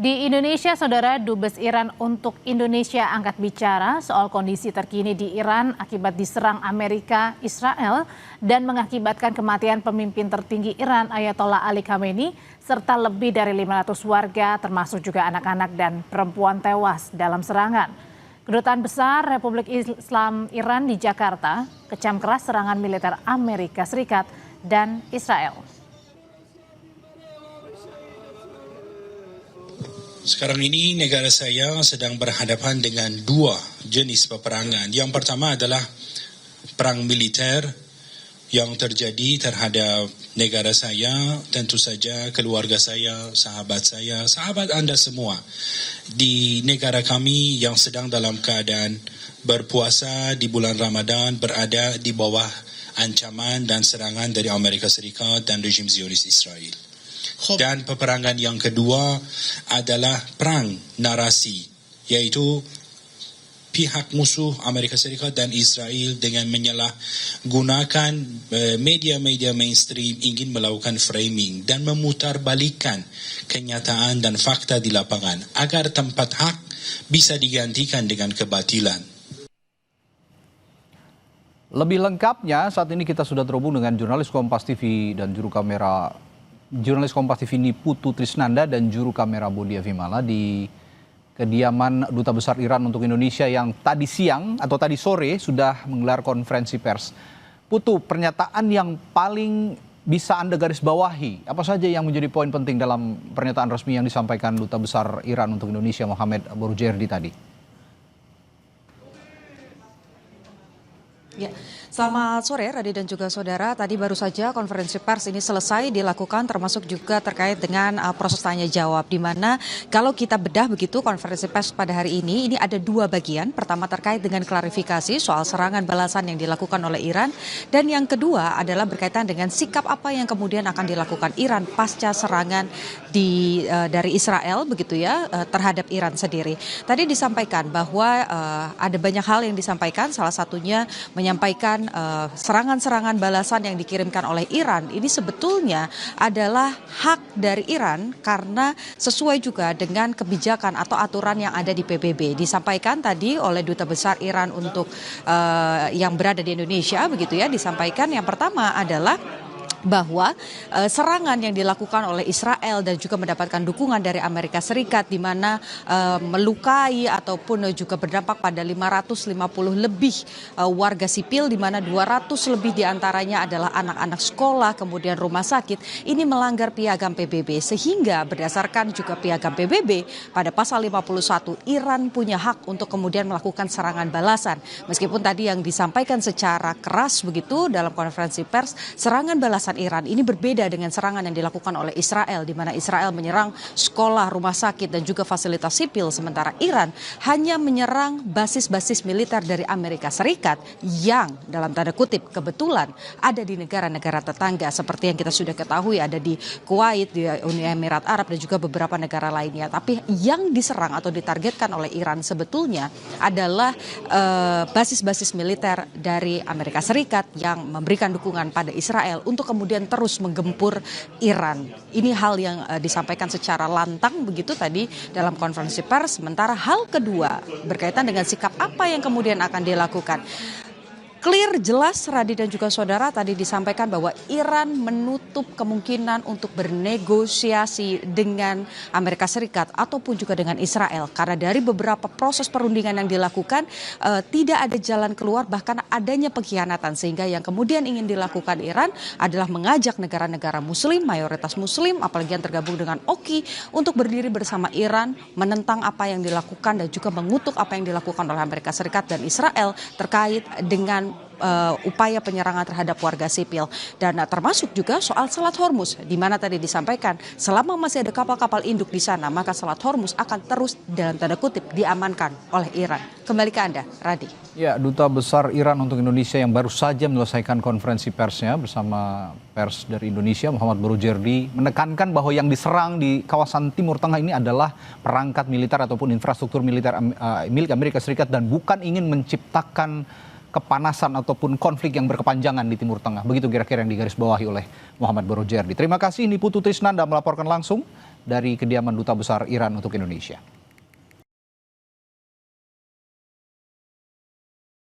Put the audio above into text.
Di Indonesia, Saudara, Dubes Iran untuk Indonesia angkat bicara soal kondisi terkini di Iran akibat diserang Amerika, Israel, dan mengakibatkan kematian pemimpin tertinggi Iran, Ayatollah Ali Khamenei, serta lebih dari 500 warga, termasuk juga anak-anak dan perempuan tewas dalam serangan. Kedutaan Besar Republik Islam Iran di Jakarta kecam keras serangan militer Amerika Serikat dan Israel. Sekarang ini negara saya sedang berhadapan dengan dua jenis peperangan. Yang pertama adalah perang militer yang terjadi terhadap negara saya, tentu saja keluarga saya, sahabat Anda semua di negara kami yang sedang dalam keadaan berpuasa di bulan Ramadan, berada di bawah ancaman dan serangan dari Amerika Serikat dan rejim Zionis Israel. Dan peperangan yang kedua adalah perang narasi, yaitu pihak musuh Amerika Serikat dan Israel dengan menyalahgunakan media-media mainstream ingin melakukan framing dan memutarbalikkan kenyataan dan fakta di lapangan agar tempat hak bisa digantikan dengan kebatilan. Lebih lengkapnya saat ini kita sudah terhubung dengan jurnalis Kompas TV dan juru kamera jurnalis Kompas TV ini Putu Trisnanda dan juru kamera Bodia Vimala di kediaman Duta Besar Iran untuk Indonesia yang tadi siang atau tadi sore sudah menggelar konferensi pers. Putu, pernyataan yang paling bisa Anda garis bawahi, apa saja yang menjadi poin penting dalam pernyataan resmi yang disampaikan Duta Besar Iran untuk Indonesia Mohammad Boroujerdi tadi? Ya, selamat sore Radi dan juga saudara. Tadi baru saja konferensi pers ini selesai dilakukan, termasuk juga terkait dengan proses tanya jawab, di mana kalau kita bedah begitu konferensi pers pada hari ini ada dua bagian. Pertama terkait dengan klarifikasi soal serangan balasan yang dilakukan oleh Iran, dan yang kedua adalah berkaitan dengan sikap apa yang kemudian akan dilakukan Iran pasca serangan dari Israel begitu ya terhadap Iran sendiri. Tadi disampaikan bahwa ada banyak hal yang disampaikan, salah satunya menyampaikan serangan-serangan balasan yang dikirimkan oleh Iran ini sebetulnya adalah hak dari Iran karena sesuai juga dengan kebijakan atau aturan yang ada di PBB. Disampaikan tadi oleh Duta Besar Iran untuk yang berada di Indonesia begitu ya, disampaikan yang pertama adalah bahwa serangan yang dilakukan oleh Israel dan juga mendapatkan dukungan dari Amerika Serikat di mana melukai ataupun juga berdampak pada 550 lebih warga sipil, di mana 200 lebih diantaranya adalah anak-anak sekolah, kemudian rumah sakit, ini melanggar piagam PBB, sehingga berdasarkan juga piagam PBB pada pasal 51 Iran punya hak untuk kemudian melakukan serangan balasan. Meskipun tadi yang disampaikan secara keras begitu dalam konferensi pers, serangan balasan Iran ini berbeda dengan serangan yang dilakukan oleh Israel, di mana Israel menyerang sekolah, rumah sakit, dan juga fasilitas sipil, sementara Iran hanya menyerang basis-basis militer dari Amerika Serikat yang dalam tanda kutip kebetulan ada di negara-negara tetangga seperti yang kita sudah ketahui, ada di Kuwait, di Uni Emirat Arab, dan juga beberapa negara lainnya. Tapi yang diserang atau ditargetkan oleh Iran sebetulnya adalah basis-basis militer dari Amerika Serikat yang memberikan dukungan pada Israel untuk kemudian terus menggempur Iran. Ini hal yang disampaikan secara lantang begitu tadi dalam konferensi pers. Sementara hal kedua berkaitan dengan sikap apa yang kemudian akan dilakukan. Clear, jelas Radi dan juga saudara, tadi disampaikan bahwa Iran menutup kemungkinan untuk bernegosiasi dengan Amerika Serikat ataupun juga dengan Israel. Karena dari beberapa proses perundingan yang dilakukan tidak ada jalan keluar, bahkan adanya pengkhianatan. Sehingga yang kemudian ingin dilakukan Iran adalah mengajak negara-negara muslim, mayoritas muslim, apalagi yang tergabung dengan OKI, untuk berdiri bersama Iran, menentang apa yang dilakukan dan juga mengutuk apa yang dilakukan oleh Amerika Serikat dan Israel terkait dengan upaya penyerangan terhadap warga sipil, dan termasuk juga soal Selat Hormuz, di mana tadi disampaikan selama masih ada kapal-kapal induk di sana maka Selat Hormuz akan terus dalam tanda kutip diamankan oleh Iran. Kembali ke Anda, Radi. Ya, Duta Besar Iran untuk Indonesia yang baru saja menyelesaikan konferensi persnya bersama pers dari Indonesia, Mohammad Boroujerdi, menekankan bahwa yang diserang di kawasan Timur Tengah ini adalah perangkat militer ataupun infrastruktur militer milik Amerika Serikat dan bukan ingin menciptakan kepanasan ataupun konflik yang berkepanjangan di Timur Tengah. Begitu kira-kira yang digarisbawahi oleh Mohammad Boroujerdi. Terima kasih, ini Putu Trisnanda melaporkan langsung dari kediaman Duta Besar Iran untuk Indonesia.